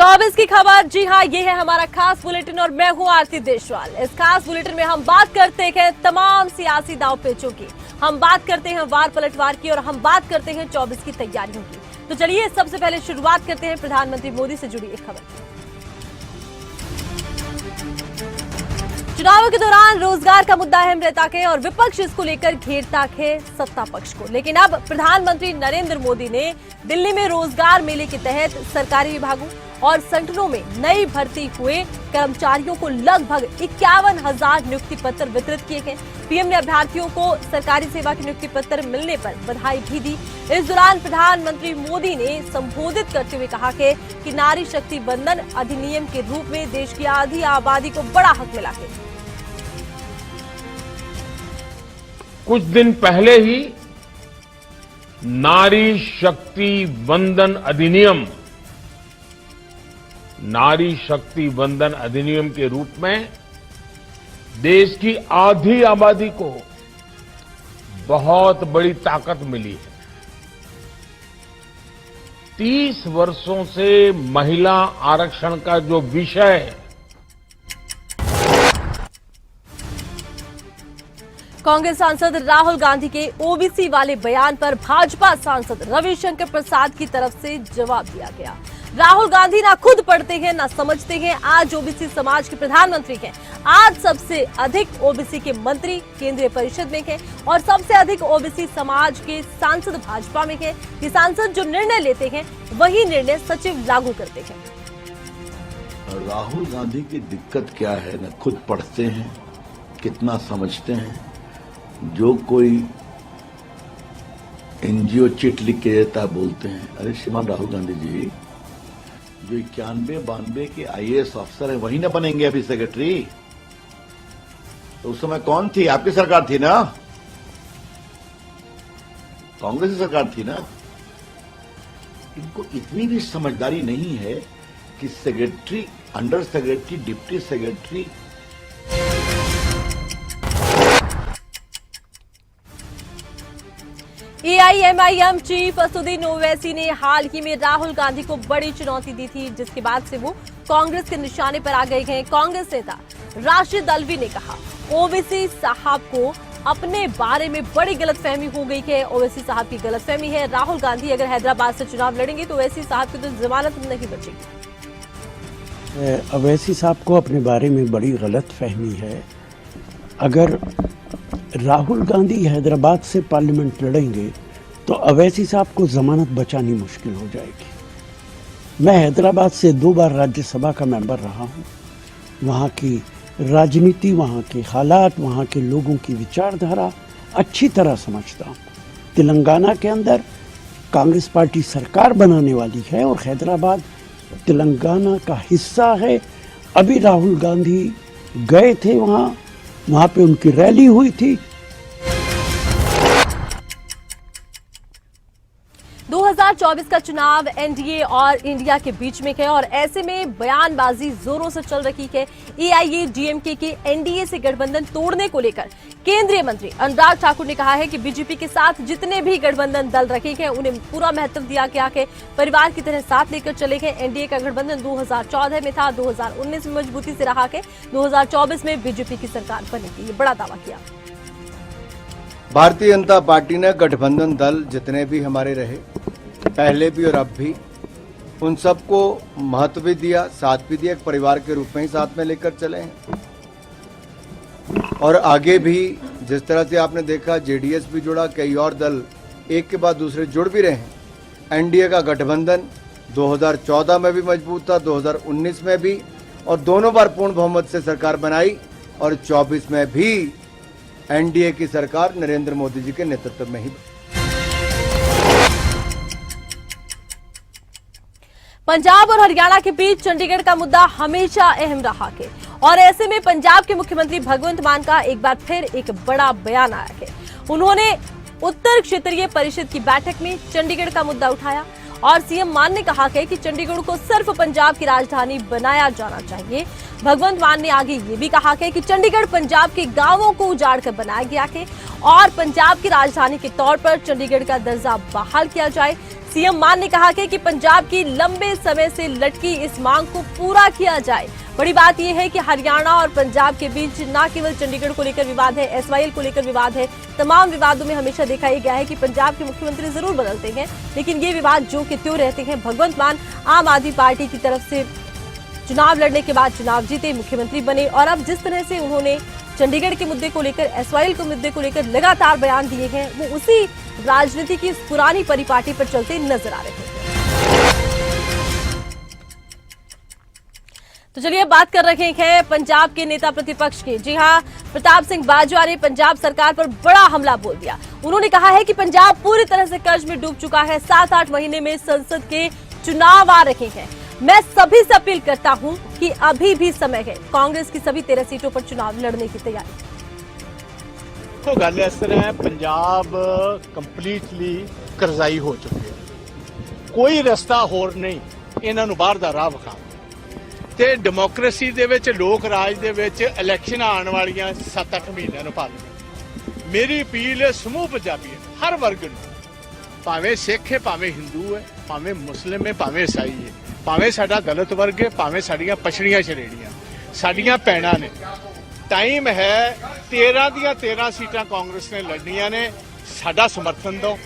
24 की खबर। जी हाँ, ये है हमारा खास बुलेटिन और मैं हूँ आरती देशवाल। इस खास बुलेटिन में हम बात करते हैं तमाम सियासी दांवपेचों की, हम बात करते हैं वार पलटवार की और हम बात करते हैं 24 की तैयारियों की। तो चलिए सबसे पहले शुरुआत करते हैं प्रधानमंत्री मोदी से जुड़ी एक खबर। चुनावों के दौरान रोजगार का मुद्दा अहम रहता है और विपक्ष इसको लेकर घेरता है सत्ता पक्ष को। लेकिन अब प्रधानमंत्री नरेंद्र मोदी ने दिल्ली में रोजगार मेले के तहत सरकारी विभागों और संगठनों में नई भर्ती हुए कर्मचारियों को लगभग 51,000 नियुक्ति पत्र वितरित किए गए। पीएम ने अभ्यर्थियों को सरकारी सेवा के नियुक्ति पत्र मिलने पर बधाई भी दी। इस दौरान प्रधानमंत्री मोदी ने संबोधित करते हुए कहा कि नारी शक्ति बंधन अधिनियम के रूप में देश की आधी आबादी को बड़ा हक मिला है। कुछ दिन पहले ही नारी शक्ति वंदन अधिनियम के रूप में देश की आधी आबादी को बहुत बड़ी ताकत मिली है। 30 वर्षों से महिला आरक्षण का जो विषय कांग्रेस सांसद राहुल गांधी के ओबीसी वाले बयान पर भाजपा सांसद रविशंकर प्रसाद की तरफ से जवाब दिया गया। राहुल गांधी ना खुद पढ़ते हैं ना समझते हैं। आज ओबीसी समाज के प्रधानमंत्री हैं। आज सबसे अधिक ओबीसी के मंत्री केंद्रीय परिषद में हैं और सबसे अधिक ओबीसी समाज के सांसद भाजपा में हैं। ये सांसद जो निर्णय लेते हैं वही निर्णय सचिव लागू करते हैं। राहुल गांधी की दिक्कत क्या है, न खुद पढ़ते हैं, कितना समझते हैं। जो कोई एनजीओ चिट लिख के देता बोलते हैं, अरे श्रीमान राहुल गांधी जी जो 91-92 के आईएएस अफसर है वही ना बनेंगे अभी सेक्रेटरी। तो उस समय कौन थी? आपकी सरकार थी ना, कांग्रेस की सरकार थी ना। इनको इतनी भी समझदारी नहीं है कि secretary, under secretary, deputy secretary AIMIM chief Asaduddin Owaisi ने हाल ही में राहुल गांधी को बड़ी चुनौती दी थी, जिसके बाद से वो कांग्रेस के निशाने पर आ गए हैं। कांग्रेस नेता राशिद अल्वी ने कहा ओवैसी साहब को अपने बारे में बड़ी गलतफहमी हो गई है। ओवैसी साहब की गलतफहमी है राहुल गांधी अगर हैदराबाद से चुनाव लड़ेंगे तो ओवैसी साहब की तो जमानत नहीं बचेगी। ओवैसी साहब को अपने बारे में बड़ी गलतफहमी है। अगर राहुल गांधी हैदराबाद से पार्लियामेंट लड़ेंगे तो ओवैसी साहब को जमानत बचानी मुश्किल हो जाएगी। मैं हैदराबाद से 2 बार राज्यसभा का मेंबर रहा हूं। वहां की राजनीति, वहां के हालात, वहां के लोगों की विचारधारा अच्छी तरह समझता हूं। तेलंगाना के अंदर कांग्रेस पार्टी सरकार बनाने वाली है और हैदराबाद तेलंगाना का हिस्सा है। अभी राहुल गांधी गए थे वहां पे उनकी रैली हुई थी। 2024 का चुनाव एनडीए और इंडिया के बीच में है और ऐसे में बयानबाजी जोरों से चल रही है। एआईएडीएमके के एनडीए से गठबंधन तोड़ने को लेकर केंद्रीय मंत्री अनुराग ठाकुर ने कहा है कि बीजेपी के साथ जितने भी गठबंधन दल रखे हैं उन्हें पूरा महत्व दिया गया है, परिवार की तरह साथ लेकर चले गए। एनडीए का गठबंधन 2014 में था, 2019 में मजबूती से रहा है, 2024 में बीजेपी की सरकार बनेगी, ये बड़ा दावा किया। भारतीय जनता पार्टी ने गठबंधन दल जितने भी हमारे रहे पहले भी और अब भी, उन सबको महत्व भी दिया, साथ भी दिया, एक परिवार के रूप में ही साथ में लेकर चले हैं। और आगे भी जिस तरह से आपने देखा जेडीएस भी जुड़ा, कई और दल एक के बाद दूसरे जुड़ भी रहे हैं। एनडीए का गठबंधन 2014 में भी मजबूत था, 2019 में भी, और दोनों बार पूर्ण बहुमत से सरकार बनाई और 24 में भी एनडीए की सरकार नरेंद्र मोदी जी के नेतृत्व में ही। पंजाब और हरियाणा के बीच चंडीगढ़ का मुद्दा हमेशा अहम रहा है और ऐसे में पंजाब के मुख्यमंत्री भगवंत मान का एक बार फिर एक बड़ा बयान आया है। उन्होंने उत्तर क्षेत्रीय परिषद की बैठक में चंडीगढ़ का मुद्दा उठाया और सीएम मान ने कहा है कि चंडीगढ़ को सिर्फ पंजाब की राजधानी बनाया जाना चाहिए। भगवंत मान ने आगे ये भी कहा है कि चंडीगढ़ पंजाब के गांवों को उजाड़ कर बनाया गया है और पंजाब की राजधानी के तौर पर चंडीगढ़ का दर्जा बहाल किया जाए। सीएम मान ने कहा कि पंजाब की लंबे समय से लटकी इस मांग को पूरा किया जाए। बड़ी बात यह है कि हरियाणा और पंजाब के बीच न केवल चंडीगढ़ को लेकर विवाद है, एसवाईएल को लेकर विवाद है। तमाम विवादों में हमेशा देखा यह गया है कि पंजाब के मुख्यमंत्री जरूर बदलते हैं, लेकिन ये विवाद जो कि त्यों रहते हैं। भगवंत मान आम आदमी पार्टी की तरफ से चुनाव लड़ने के बाद चुनाव जीते, मुख्यमंत्री बने और अब जिस तरह से उन्होंने चंडीगढ़ के मुद्दे को लेकर, एसवाईएल के मुद्दे को लेकर लगातार बयान दिए हैं, वो उसी राजनीति की पुरानी परिपाटी पर चलते नजर आ रहे हैं। तो चलिए अब बात कर रहे हैं पंजाब के नेता प्रतिपक्ष की। जी हां, प्रताप सिंह बाजवा ने पंजाब सरकार पर बड़ा हमला बोल दिया। उन्होंने कहा है कि पंजाब पूरी तरह से कर्ज में डूब चुका है। 7-8 महीने में संसद के चुनाव आ रहे हैं। मैं सभी से अपील करता हूं कि अभी भी समय है। कांग्रेस की सभी 13 सीटों पर चुनाव लड़ने की तैयारी। तो गल इस तरह है, पंजाब कंप्लीटली करजाई हो चुके हैं। कोई रस्ता होर नहीं, इन्हां नूं बाहर दा राह विखा ते डेमोक्रेसी दे विच, लोक राज दे विच इलैक्शन आने वालियां 7-8 महीनों नूं पालना। मेरी अपील है समूह पंजाबी हर वर्ग नूं, भावें सिख है, भावें हिंदू है, भावें मुस्लिम है, भावें ईसाई है, भावें साडा दलित वर्ग है, भावें साडियां पछड़ियां श्रेणियां, साडियां भैणां ने। टाइम है 13 ਦੀਆਂ 13 सीटां कांग्रेस ने लड़नियां ने, साडा समर्थन दो।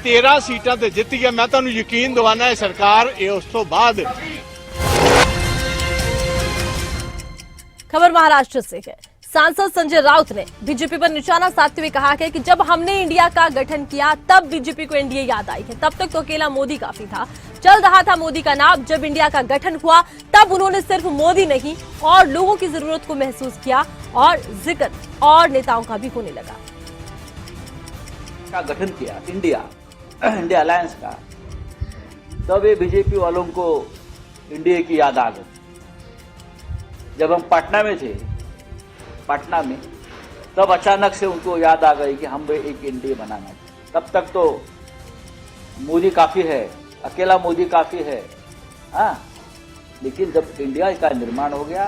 13 सीटां ते जित्ती है, मैं तुहानूं यकीन दिवाना है सरकार ये उस तो बाद। खबर महाराष्ट्र से है। सांसद संजय राउत ने बीजेपी पर निशाना साधते हुए कहा है कि जब हमने इंडिया का गठन किया तब बीजेपी को एनडीए याद आई है। तब तक तो अकेला मोदी काफी था, चल रहा था मोदी का नाम। जब इंडिया का गठन हुआ तब उन्होंने सिर्फ मोदी नहीं और लोगों की जरूरत को महसूस किया और जिक्र और नेताओं का भी होने लगा। का गठन किया इंडिया अलायंस का, तब ये बीजेपी वालों को इंडिया की याद आ गई। जब हम पटना में थे, पटना में, तब अचानक से उनको याद आ गई कि हम भी एक एनडीए बनाना है। तब तक तो मोदी काफी है, अकेला मोदी काफी है, हाँ। लेकिन जब इंडिया का निर्माण हो गया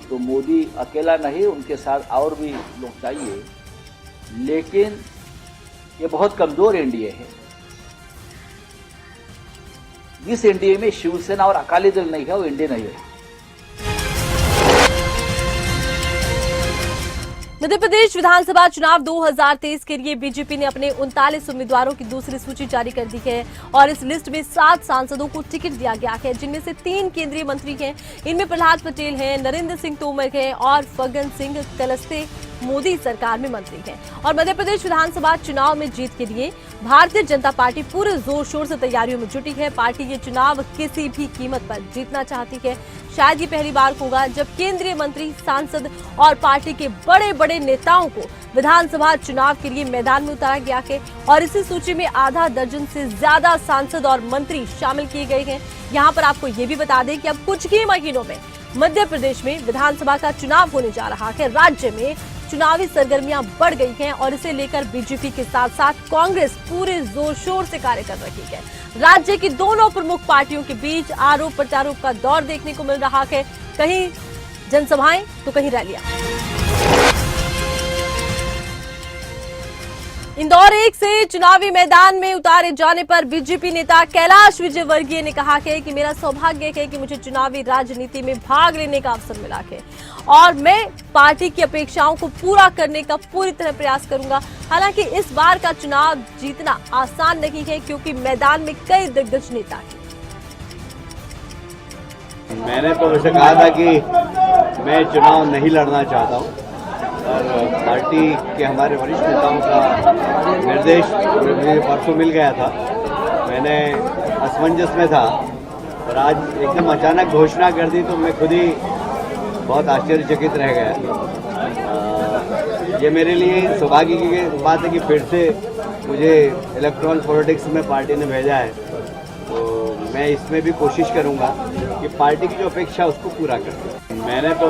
तो मोदी अकेला नहीं, उनके साथ और भी लोग चाहिए। लेकिन ये बहुत कमजोर एनडीए है। जिस एनडीए में शिवसेना और अकाली दल नहीं है वो एनडीए नहीं है। मध्य प्रदेश विधानसभा चुनाव 2023 के लिए बीजेपी ने अपने 39 उम्मीदवारों की दूसरी सूची जारी कर दी है और इस लिस्ट में 7 सांसदों को टिकट दिया गया है, जिनमें से 3 केंद्रीय मंत्री हैं। इनमें प्रहलाद पटेल हैं, नरेंद्र सिंह तोमर हैं और फग्गन सिंह कुलस्ते मोदी सरकार में मंत्री हैं। और मध्य प्रदेश विधानसभा चुनाव में जीत के लिए भारतीय जनता पार्टी पूरे जोर शोर से तैयारियों में जुटी है। पार्टी ये चुनाव किसी भी कीमत पर जीतना चाहती है। शायद ये पहली बार होगा जब केंद्रीय मंत्री, सांसद और पार्टी के बड़े बड़े नेताओं को विधानसभा चुनाव के लिए मैदान में उतारा गया है और इसी सूची में आधा दर्जन से ज्यादा सांसद और मंत्री शामिल किए गए हैं। यहाँ पर आपको ये भी बता दें कि अब कुछ ही महीनों में मध्य प्रदेश में विधानसभा का चुनाव होने जा रहा है। राज्य में चुनावी सरगर्मियां बढ़ गई हैं और इसे लेकर बीजेपी के साथ साथ कांग्रेस पूरे जोर शोर से कार्य कर रही है। राज्य की दोनों प्रमुख पार्टियों के बीच आरोप प्रत्यारोप का दौर देखने को मिल रहा है, कहीं जनसभाएं तो कहीं रैलियां। इंदौर 1 से चुनावी मैदान में उतारे जाने पर बीजेपी नेता कैलाश विजयवर्गीय ने कहा है कि मेरा सौभाग्य है कि मुझे चुनावी राजनीति में भाग लेने का अवसर मिला है और मैं पार्टी की अपेक्षाओं को पूरा करने का पूरी तरह प्रयास करूंगा। हालांकि इस बार का चुनाव जीतना आसान नहीं है क्योंकि मैदान में कई दिग्गज नेता हैं। मैंने तो वैसे कहा था कि मैं चुनाव नहीं लड़ना चाहता हूँ और पार्टी के हमारे वरिष्ठ नेताओं का निर्देश मुझे परसों मिल गया था। मैंने असमंजस में था और आज एकदम अचानक घोषणा कर दी तो मैं खुद ही बहुत आश्चर्यचकित रह गया। ये मेरे लिए सौभाग्य की बात है कि फिर से मुझे इलेक्ट्रॉनिक पॉलिटिक्स में पार्टी ने भेजा है, तो मैं इसमें भी कोशिश करूंगा कि पार्टी की जो अपेक्षा उसको पूरा करूँ। मैंने तो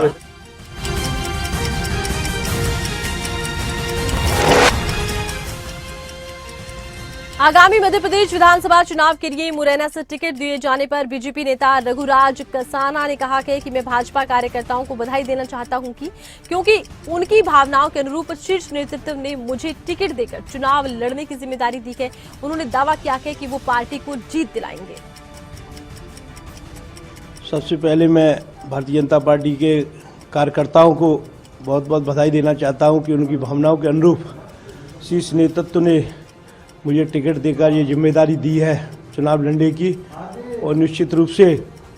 आगामी मध्य प्रदेश विधानसभा चुनाव के लिए मुरैना से टिकट दिए जाने पर बीजेपी नेता रघुराज कसाना ने कहा कि मैं भाजपा कार्यकर्ताओं को बधाई देना चाहता हूं क्योंकि उनकी भावनाओं के अनुरूप शीर्ष नेतृत्व ने मुझे टिकट देकर चुनाव लड़ने की जिम्मेदारी दी है। उन्होंने दावा किया है कि वो पार्टी को जीत दिलाएंगे। सबसे पहले मैं भारतीय जनता पार्टी के कार्यकर्ताओं को बहुत बहुत बधाई देना चाहता हूं कि उनकी भावनाओं के अनुरूप शीर्ष नेतृत्व ने मुझे टिकट देकर ये जिम्मेदारी दी है चुनाव लड़ने की, और निश्चित रूप से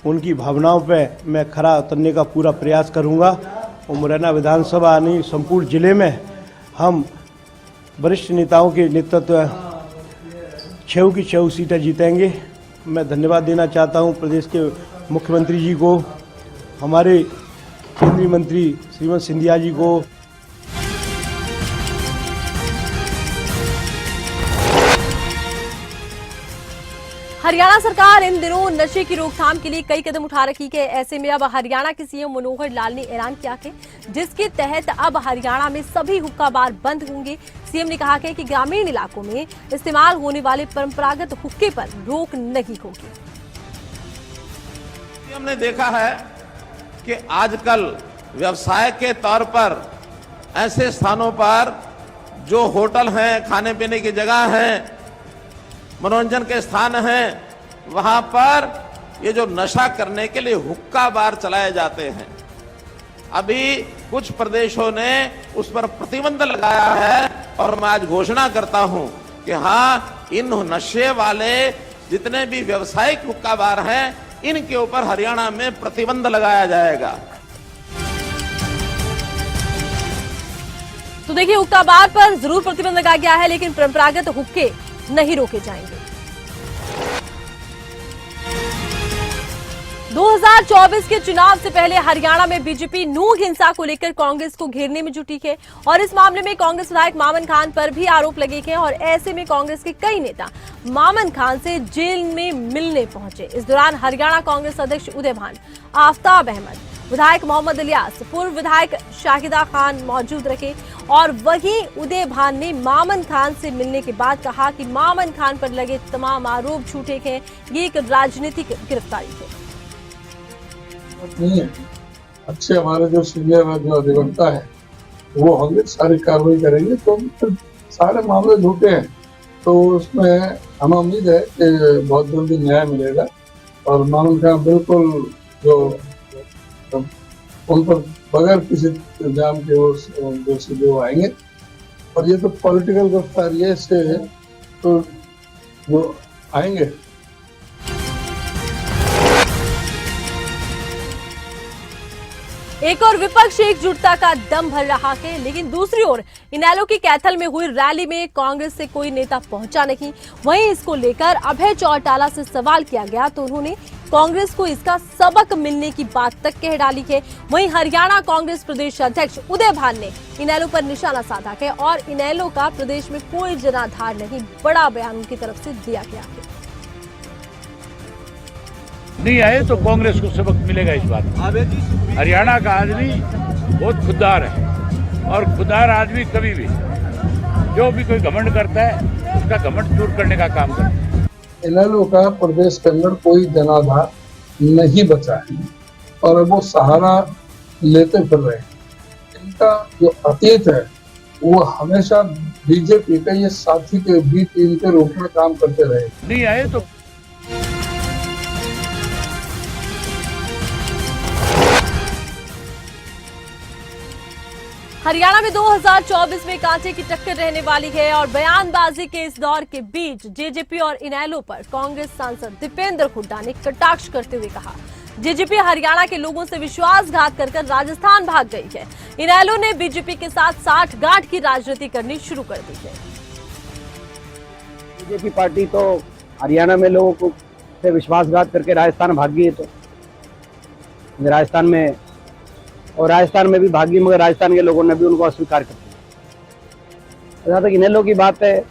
उनकी भावनाओं पे मैं खरा उतरने का पूरा प्रयास करूंगा। और मुरैना विधानसभा नहीं संपूर्ण जिले में हम वरिष्ठ नेताओं के नेतृत्व 6 की 6 सीटें जीतेंगे। मैं धन्यवाद देना चाहता हूं प्रदेश के मुख्यमंत्री जी को, हमारे केंद्रीय मंत्री श्रीमती सिंधिया जी को। हरियाणा सरकार इन दिनों नशे की रोकथाम के लिए कई कदम उठा रही है। ऐसे में अब हरियाणा के सीएम मनोहर लाल ने ऐलान किया है जिसके तहत अब हरियाणा में सभी हुक्का बार बंद होंगे। सीएम ने कहा है कि ग्रामीण इलाकों में इस्तेमाल होने वाले परंपरागत हुक्के पर रोक नहीं होगी। हमने देखा है कि आजकल व्यवसाय के तौर पर ऐसे स्थानों पर जो होटल हैं, खाने पीने की जगह हैं, मनोरंजन के स्थान हैं, वहां पर ये जो नशा करने के लिए हुक्का बार चलाए जाते हैं। अभी कुछ प्रदेशों ने उस पर प्रतिबंध लगाया है और मैं आज घोषणा करता हूं कि हाँ, इन नशे वाले जितने भी व्यावसायिक हुक्का बार हैं, इनके ऊपर हरियाणा में प्रतिबंध लगाया जाएगा। तो देखिए, हुक्का बार पर जरूर प्रतिबंध लगाया गया है, लेकिन परंपरागत हुक्के नहीं रोके जाएंगे। 2024 के चुनाव से पहले हरियाणा में बीजेपी नूंह हिंसा को लेकर कांग्रेस को घेरने में जुटी है और इस मामले में कांग्रेस विधायक मामन खान पर भी आरोप लगे हैं और ऐसे में कांग्रेस के कई नेता मामन खान से जेल में मिलने पहुंचे। इस दौरान हरियाणा कांग्रेस अध्यक्ष उदय भान, आफ्ताब अहमद, विधायक मोहम्मद इलियास, पूर्व विधायक शाहिदा खान मौजूद रहे और वहीं उदय भान ने मामन खान से मिलने के बाद कहा कि मामन खान पर लगे तमाम आरोप झूठे हैं, ये एक राजनीतिक गिरफ्तारी है। नहीं है, अच्छे हमारे जो सीनियर जो अधिवक्ता है वो होंगे, सारी कार्रवाई करेंगे, तो फिर सारे मामले झूठे हैं तो उसमें हमें उम्मीद है कि बहुत जल्दी न्याय मिलेगा और मामन खान बिल्कुल जो उन पर बगैर किसी इल्जाम के वो दोषी जो आएंगे। और ये तो पॉलिटिकल गिरफ्तारी है, इससे तो वो आएंगे। एक और विपक्ष एकजुटता का दम भर रहा है, लेकिन दूसरी ओर इनेलो की कैथल में हुई रैली में कांग्रेस से कोई नेता पहुंचा नहीं। वहीं इसको लेकर अभय चौटाला से सवाल किया गया तो उन्होंने कांग्रेस को इसका सबक मिलने की बात तक कह डाली है। वहीं हरियाणा कांग्रेस प्रदेश अध्यक्ष उदय भान ने इनेलो पर निशाना साधा है और इनेलो का प्रदेश में कोई जनाधार नहीं, बड़ा बयान उनकी तरफ से दिया गया है। नहीं आए तो कांग्रेस को सबक मिलेगा इस बात में। हरियाणा का आदमी बहुत खुददार है और खुददार आदमी कभी भी जो भी कोई घमंड करता है उसका घमंड दूर करने का काम करता है। इनेलो का प्रदेश के अंदर कोई जनाधार नहीं बचा है और वो सहारा लेते फिर रहे हैं। इनका जो अतीत है वो हमेशा बीजेपी के ये साथी के बी टीम के रूप में काम करते रहे। नहीं आए तो हरियाणा में 2024 में कांटे की टक्कर रहने वाली है और बयानबाजी के इस दौर के बीच जेजेपी और इनेलो पर कांग्रेस सांसद दीपेंद्र हुड्डा ने कटाक्ष करते हुए कहा, जेजेपी हरियाणा के लोगों से विश्वासघात कर राजस्थान भाग गई है। इनेलो ने बीजेपी के साथ साठगांठ की राजनीति करनी शुरू कर दी है। बीजेपी पार्टी तो हरियाणा में लोगों को से विश्वासघात करके राजस्थान भाग गई है, तो राजस्थान में और राजस्थान में भी भागी, मगर राजस्थान के लोगों ने भी उनको अस्वीकार कर दिया। जहाँ तक इनेलो की बात है,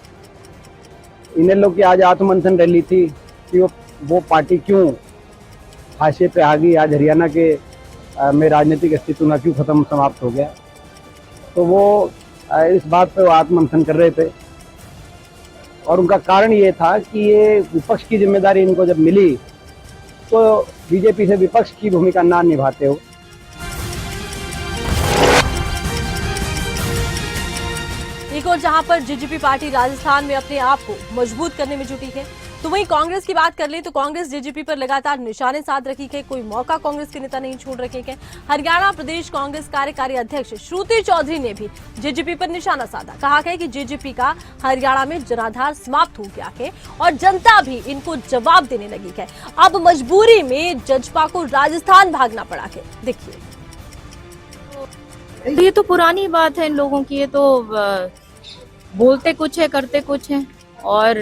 इनेलो की आज आत्ममंथन रैली थी कि वो पार्टी क्यों हाशिए पे आ गई, आज हरियाणा के में राजनीतिक अस्तित्व न क्यों खत्म समाप्त हो गया। तो वो इस बात पे वो आत्ममंथन कर रहे थे और उनका कारण ये था कि ये विपक्ष की जिम्मेदारी इनको जब मिली तो बीजेपी से विपक्ष की भूमिका ना निभाते हो। एक और जहां पर जेजेपी पार्टी राजस्थान में अपने आप को मजबूत करने में जुटी है, तो वहीं कांग्रेस की बात कर ले तो कांग्रेस जेजेपी पर लगातार निशाने साध रखी है। कोई मौका कांग्रेस के नेता नहीं छोड़ रखे हैं। हरियाणा प्रदेश कांग्रेस कार्यकारी अध्यक्ष श्रुति चौधरी ने भी जेजेपी पर निशाना साधा। कहा है कि जेजेपी का हरियाणा में जनाधार समाप्त हो गया है और जनता भी इनको जवाब देने लगी है। अब मजबूरी में जजपा को राजस्थान भागना पड़ा है। देखिए, ये तो पुरानी बात है इन लोगों की। ये तो बोलते कुछ है करते कुछ है, और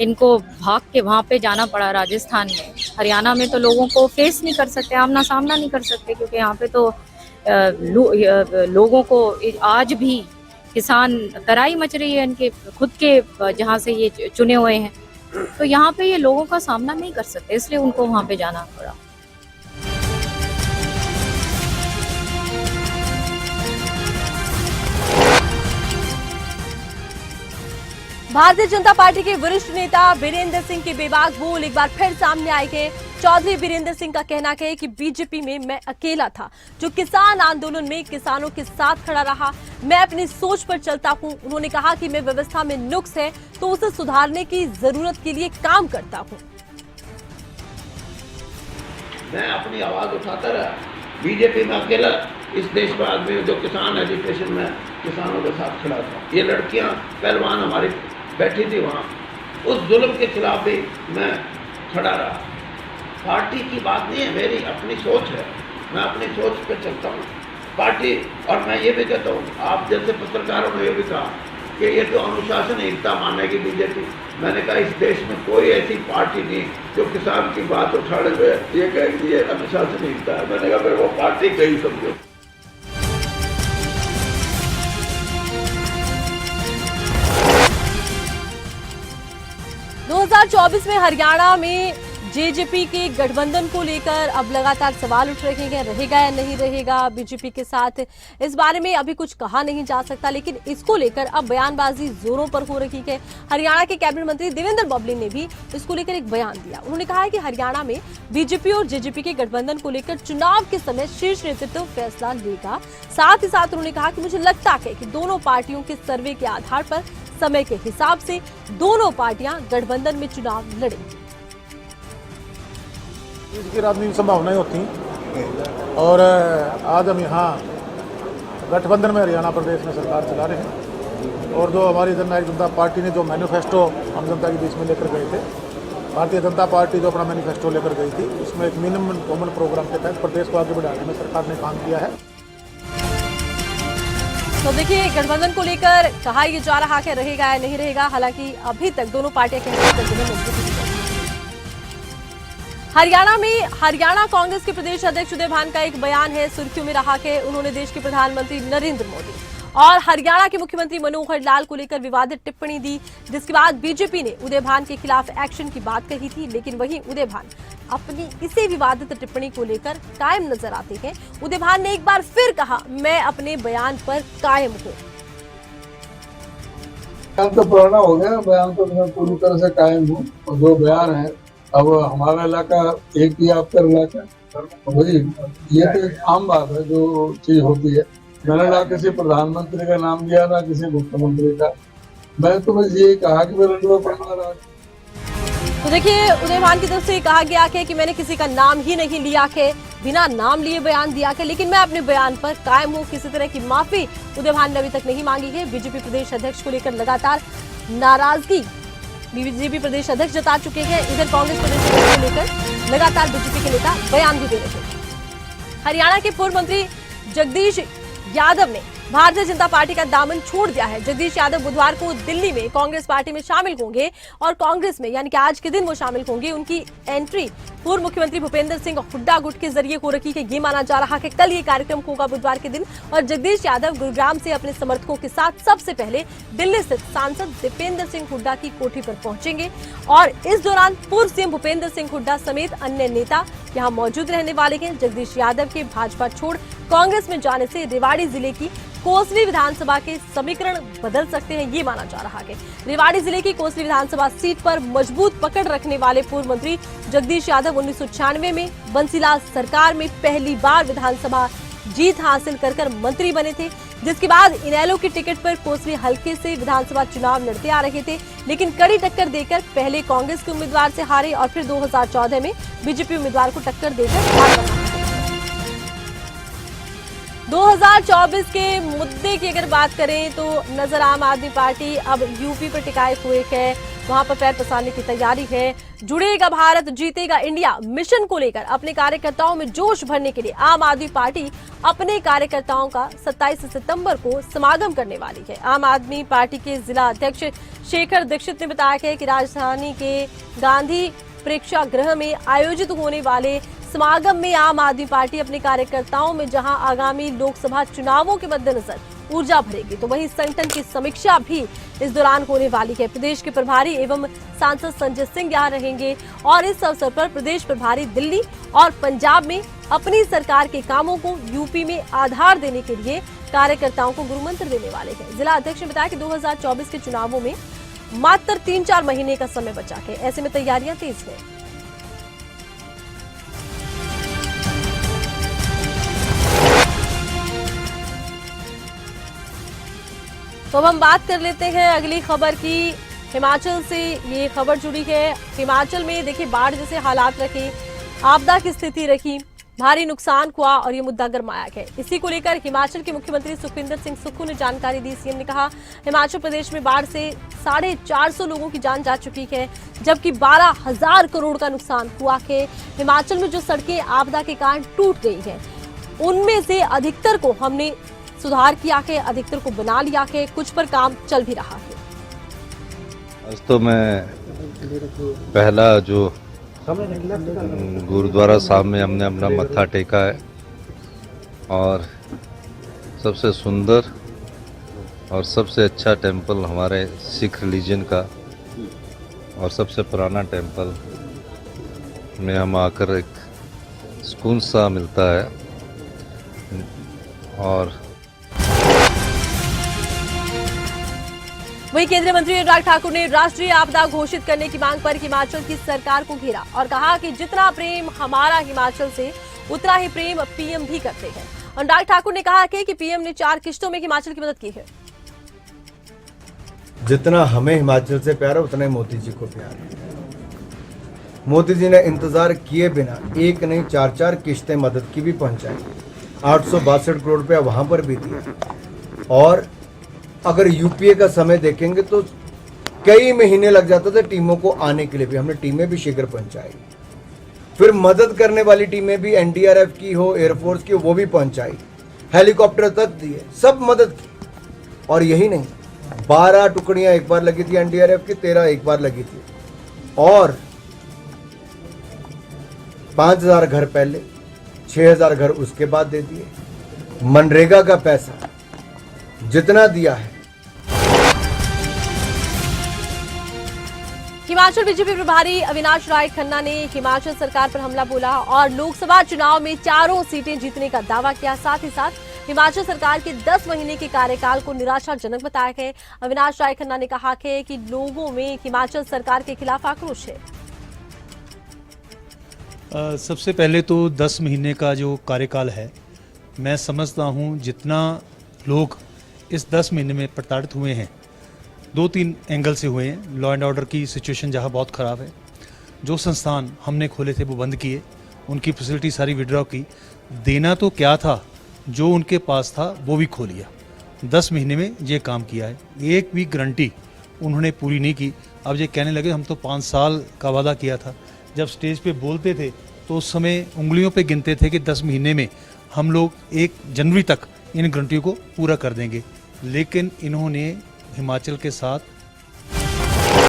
इनको भाग के वहां पे जाना पड़ा राजस्थान में। हरियाणा में तो लोगों को फेस नहीं कर सकते, आमना सामना नहीं कर सकते, क्योंकि यहाँ पे तो लोगों को आज भी किसान तराई मच रही है इनके खुद के जहाँ से ये चुने हुए हैं, तो यहाँ पे ये लोगों का सामना नहीं कर सकते, इसलिए उनको वहां पे जाना पड़ा। भारतीय जनता पार्टी के वरिष्ठ नेता बीरेंद्र सिंह के बेबाक बोल एक बार फिर सामने आए हैं। चौधरी बीरेंद्र सिंह का कहना है कि बीजेपी में मैं अकेला था जो किसान आंदोलन में किसानों के साथ खड़ा रहा। मैं अपनी सोच पर चलता हूं। उन्होंने कहा कि मैं व्यवस्था में नुक्स है तो उसे सुधारने की जरूरत के लिए काम करता हूं। मैं अपनी आवाज उठाता रहा। बीजेपी में अकेला इस देश में आदमी जो किसान एजुकेशन में किसानों के साथ खड़ा था। ये लड़कियां पहलवान हमारी बैठी थी वहाँ, उस जुल्म के खिलाफ भी मैं खड़ा रहा। पार्टी की बात नहीं है, मेरी अपनी सोच है। मैं अपनी सोच पे चलता हूँ। पार्टी, और मैं ये भी कहता हूँ, आप जैसे पत्रकारों ने ये भी कहा कि ये तो अनुशासनहीनता मानेगी बीजेपी। मैंने कहा इस देश में कोई ऐसी पार्टी नहीं जो किसान की बात उठाने पे ये कहेगी ये अनुशासनहीनता है। मैंने कहा फिर वो पार्टी कहीं समझो। दो 2024 में हरियाणा में जेजेपी के गठबंधन को लेकर अब लगातार सवाल उठ रहे हैं, रहेगा या नहीं रहेगा बीजेपी के साथ। इस बारे में अभी कुछ कहा नहीं जा सकता, लेकिन इसको लेकर अब बयानबाजी जोरों पर हो रही है। हरियाणा के कैबिनेट मंत्री देवेंद्र बबली ने भी इसको लेकर एक बयान दिया। उन्होंने कहा है कि हरियाणा में बीजेपी और जेजेपी के गठबंधन को लेकर चुनाव के समय शीर्ष नेतृत्व फैसला लेगा। साथ ही साथ उन्होंने कहा कि मुझे लगता है कि दोनों पार्टियों के सर्वे के आधार पर समय के हिसाब से दोनों पार्टियां गठबंधन में चुनाव लड़ेंगी। इसकी राजनीतिक संभावनाएं होती हैं और आज हम यहाँ गठबंधन में हरियाणा प्रदेश में सरकार चला रहे हैं। और जो हमारी जननायक जनता पार्टी ने जो मैनिफेस्टो हम जनता के बीच में लेकर गए थे, भारतीय जनता पार्टी जो अपना मैनिफेस्टो लेकर गई थी, उसमें एक मिनिमम कॉमन प्रोग्राम के तहत प्रदेश को आगे बढ़ाने में सरकार ने काम किया है। तो देखिए, गठबंधन को लेकर कहा यह जा रहा है रहेगा या नहीं रहेगा। हालांकि अभी तक दोनों पार्टियां कहती हरियाणा कांग्रेस के प्रदेश अध्यक्ष उदय भान का एक बयान है, सुर्खियों में रहा है। उन्होंने देश के प्रधानमंत्री नरेंद्र मोदी और हरियाणा के मुख्यमंत्री मनोहर लाल को लेकर विवादित टिप्पणी दी, जिसके बाद बीजेपी ने उदय भान के खिलाफ एक्शन की बात कही थी। लेकिन वहीं उदय भान अपनी इसी विवादित टिप्पणी को लेकर कायम नजर आते हैं। उदय भान ने एक बार फिर कहा, मैं अपने बयान पर कायम हूं। बयान तो पुराना हो गया, बयान तो मैं पूरी तरह से कायम हूँ। और जो बयान है, अब हमारा इलाका एक ही आपका इलाका, वही ये तो एक आम बात है जो चीज होती है। मैंने ना किसी प्रधानमंत्री का नाम लिया ना किसी मुख्यमंत्री का। मैं तो बस ये कहा कि मेरे अंदर पढ़ना रहा। तो देखिए, उदय भान की तरफ से कहा गया है कि मैंने किसी का नाम ही नहीं लिया है, बिना नाम लिए बयान दिया है, लेकिन मैं अपने बयान पर कायम हूँ। किसी तरह की माफी उदय भान ने अभी तक नहीं मांगी है। बीजेपी प्रदेश अध्यक्ष को लेकर लगातार नाराजगी बीजेपी प्रदेश अध्यक्ष जता चुके हैं। इधर कांग्रेस प्रदेश अध्यक्ष को लेकर लगातार बीजेपी के नेता बयान भी दे रहे हैं। हरियाणा के पूर्व मंत्री जगदीश यादव ने भारतीय जनता पार्टी का दामन छोड़ दिया है। जगदीश यादव बुधवार को दिल्ली में कांग्रेस पार्टी में शामिल होंगे और कांग्रेस में यानी कि आज के दिन वो शामिल होंगे। उनकी एंट्री पूर्व मुख्यमंत्री भूपेंद्र सिंह हुड्डा गुट के जरिए हो रही है। ये माना जा रहा है कल ये कार्यक्रम होगा बुधवार के दिन, और जगदीश यादव गुरुग्राम से अपने समर्थकों के साथ सबसे पहले दिल्ली स्थित सांसद दीपेंद्र सिंह हुड्डा की कोठी पर पहुंचेंगे। और इस दौरान पूर्व सीएम भूपेंद्र सिंह हुड्डा समेत अन्य नेता यहां मौजूद रहने वाले हैं। जगदीश यादव के भाजपा छोड़ कांग्रेस में जाने से रेवाड़ी जिले की कोसली विधानसभा के समीकरण बदल सकते हैं, ये माना जा रहा है। रेवाड़ी जिले की कोसली विधानसभा सीट पर मजबूत पकड़ रखने वाले पूर्व मंत्री जगदीश यादव 1996 में बंसीलाल सरकार में पहली बार विधानसभा जीत हासिल कर मंत्री बने थे, जिसके बाद इनेलो की टिकट पर कोसली हल्के से विधानसभा चुनाव लड़ते आ रहे थे, लेकिन कड़ी टक्कर देकर पहले कांग्रेस के उम्मीदवार से हारे और फिर 2014 में बीजेपी उम्मीदवार को टक्कर देकर हार बना। 2024 के मुद्दे की अगर बात करें तो नजर आम आदमी पार्टी अब यूपी पर टिकाए हुए है, वहां पर पैर पसारने की तैयारी है। जुड़ेगा भारत जीतेगा इंडिया मिशन को लेकर अपने कार्यकर्ताओं में जोश भरने के लिए आम आदमी पार्टी अपने कार्यकर्ताओं का 27 सितंबर को समागम करने वाली है। आम आदमी पार्टी के जिला अध्यक्ष शेखर दीक्षित ने बताया है कि राजधानी के गांधी प्रेक्षागृह में आयोजित होने वाले समागम में आम आदमी पार्टी अपने कार्यकर्ताओं में जहां आगामी लोकसभा चुनावों के मद्देनजर ऊर्जा भरेगी, तो वहीं संगठन की समीक्षा भी इस दौरान होने वाली है। प्रदेश के प्रभारी एवं सांसद संजय सिंह यहां रहेंगे और इस अवसर पर प्रदेश प्रभारी दिल्ली और पंजाब में अपनी सरकार के कामों को यूपी में आधार देने के लिए कार्यकर्ताओं को गुरुमंत्र देने वाले हैं। जिला अध्यक्ष ने बताया कि 2024 के चुनावों में मात्र 3-4 महीने का समय बचा है, ऐसे में तैयारियां तेज हैं। तो अब हम बात कर लेते हैं अगली खबर की। हिमाचल से ये खबर जुड़ी है। हिमाचल में देखिए बाढ़ जैसे हालात रखे, आपदा की स्थिति रखी, भारी नुकसान हुआ और ये मुद्दा गरमाया है। इसी को लेकर हिमाचल के मुख्यमंत्री सुखविंदर सिंह सुक्खू ने जानकारी दी। सीएम ने कहा हिमाचल प्रदेश में बाढ़ से 450 लोगों की जान जा चुकी है, जबकि 12,000 करोड़ का नुकसान हुआ है। हिमाचल में जो सड़कें आपदा के कारण टूट गई हैं, उनमें से अधिकतर को हमने सुधार किया है, अधिकतर को बना लिया है, कुछ पर काम चल भी रहा है। आज तो मैं पहला जो गुरुद्वारा साहब में हमने अपना मत्था टेका है और सबसे सुंदर और सबसे अच्छा टेंपल हमारे सिख रिलीजन का और सबसे पुराना टेंपल में हम आकर एक सुकून सा मिलता है। और वहीं केंद्रीय मंत्री अनुराग ठाकुर ने राष्ट्रीय आपदा घोषित करने की मांग पर हिमाचल की सरकार को घेरा और कहा कि जितना प्रेम हमारा हिमाचल से, उतना ही प्रेम पीएम भी करते हैं। अनुराग ठाकुर ने कहा कि पीएम ने 4 किश्तों में हिमाचल की मदद की है। जितना हमें हिमाचल से प्यार है उतना ही मोदी जी को प्यार है। मोदी जी ने इंतजार किए बिना एक नहीं 4-4 किश्तें मदद की भी पहुंचाई। 862 करोड़ रुपया वहां पर भी दिया। और अगर यूपीए का समय देखेंगे तो कई महीने लग जाते थे टीमों को आने के लिए भी। हमने टीमें भी शीघ्र पहुंचाई। फिर मदद करने वाली टीमें भी एनडीआरएफ की हो, एयरफोर्स की हो, वो भी पहुंचाई। हेलीकॉप्टर तक दिए, सब मदद की। और यही नहीं, 12 टुकड़ियां एक बार लगी थी एनडीआरएफ की, 13 एक बार लगी थी। और 5,000 घर पहले, 6,000 घर उसके बाद दे दिए। मनरेगा का पैसा जितना दिया है। हिमाचल बीजेपी प्रभारी अविनाश राय खन्ना ने हिमाचल सरकार पर हमला बोला और लोकसभा चुनाव में 4 सीटें जीतने का दावा किया। साथ ही साथ हिमाचल सरकार के 10 महीने के कार्यकाल को निराशाजनक बताया है। अविनाश राय खन्ना ने कहा है कि लोगों में हिमाचल सरकार के खिलाफ आक्रोश है। सबसे पहले तो 10 महीने का जो कार्यकाल है, मैं समझता हूं जितना लोग इस 10 महीने में प्रताड़ित हुए हैं, 2-3 एंगल से हुए हैं। लॉ एंड ऑर्डर की सिचुएशन जहां बहुत ख़राब है, जो संस्थान हमने खोले थे वो बंद किए, उनकी फैसिलिटी सारी विड्रॉ की। देना तो क्या था, जो उनके पास था वो भी खो लिया। 10 महीने में ये काम किया है। एक भी गारंटी उन्होंने पूरी नहीं की। अब ये कहने लगे हम तो 5 साल का वादा किया था। जब स्टेज पे बोलते थे तो उस समय उंगलियों पे गिनते थे कि 10 महीने में हम लोग 1 जनवरी तक इन गारंटियों को पूरा कर देंगे। लेकिन इन्होंने हिमाचल के साथ